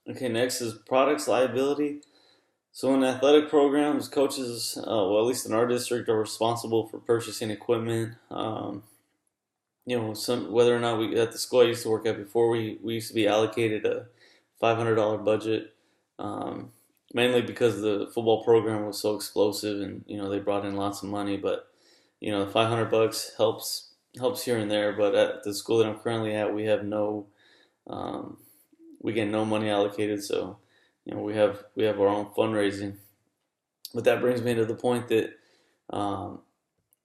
Okay, next is products liability. So in athletic programs, coaches, well, at least in our district, are responsible for purchasing equipment. Some whether or not we at the school I used to work at before, we used to be allocated a $500 budget, um, mainly because the football program was so explosive, and they brought in lots of money. But the $500 helps here and there. But at the school that I'm currently at, um, we get no money allocated, so we have our own fundraising. But that brings me to the point that um,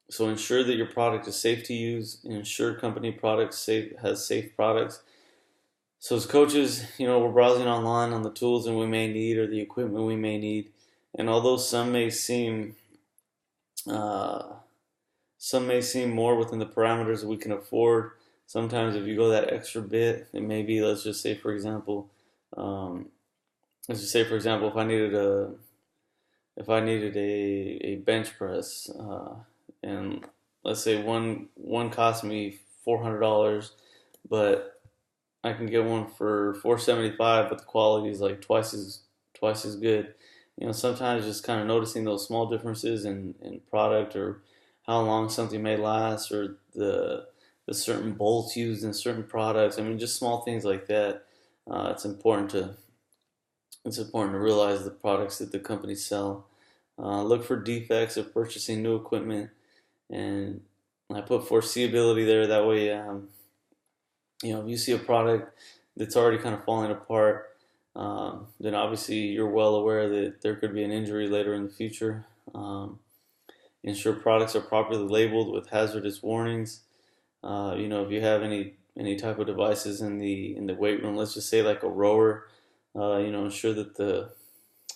so ensure that your product is safe to use. Ensure company products has safe products. So as coaches, we're browsing online on the tools that we may need or the equipment we may need, and although uh, some may seem more within the parameters that we can afford, sometimes if you go that extra bit, it may be, um, if I needed a bench press, and let's say one cost me $400, but I can get one for 475, but the quality is like twice as good. Sometimes just kind of noticing those small differences in product, or how long something may last, or the certain bolts used in certain products. I mean, just small things like that. It's important to realize the products that the companies sell. Look for defects of purchasing new equipment, and I put foreseeability there. That way, if you see a product that's already kind of falling apart, then obviously you're well aware that there could be an injury later in the future. Ensure products are properly labeled with hazardous warnings. If you have any type of devices in the weight room, let's just say like a rower, ensure that the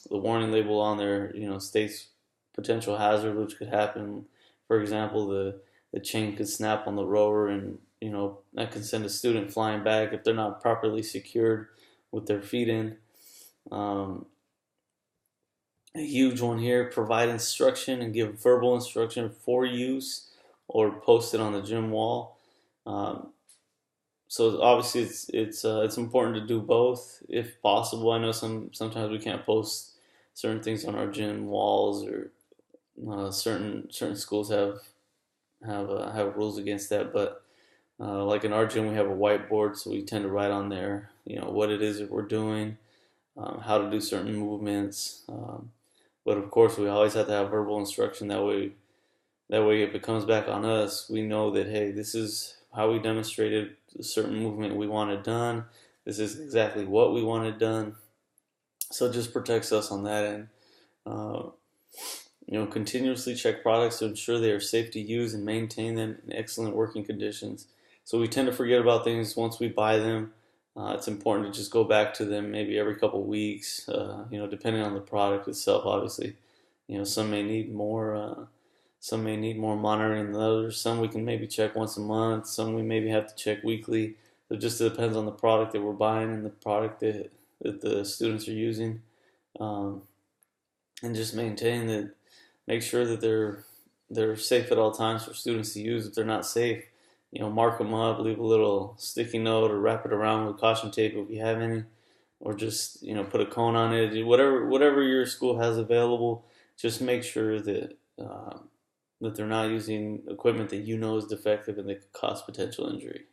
warning label on there, states potential hazard which could happen. For example, the chain could snap on the rower, and that can send a student flying back if they're not properly secured with their feet in. Um, a huge one here: provide instruction and give verbal instruction for use, or post it on the gym wall. Um, so obviously it's important to do both if possible. I know sometimes we can't post certain things on our gym walls, or certain schools have rules against that. But like in our gym, we have a whiteboard, so we tend to write on there, what it is that we're doing, how to do certain movements. But of course, we always have to have verbal instruction. That way, if it comes back on us, we know that, hey, this is how we demonstrated a certain movement we wanted done. This is exactly what we wanted done. So it just protects us on that end. Uh, Continuously check products to ensure they are safe to use and maintain them in excellent working conditions. So we tend to forget about things once we buy them. It's important to just go back to them maybe every couple of weeks, depending on the product itself, obviously. Some may need more monitoring than others. Some we can maybe check once a month. Some we maybe have to check weekly. It just depends on the product that we're buying and the product that the students are using. Um, and just make sure that they're safe at all times for students to use. If they're not safe, mark them up, leave a little sticky note, or wrap it around with caution tape if you have any, or just put a cone on it. Whatever your school has available, just make sure that they're not using equipment that is defective and that could cause potential injury.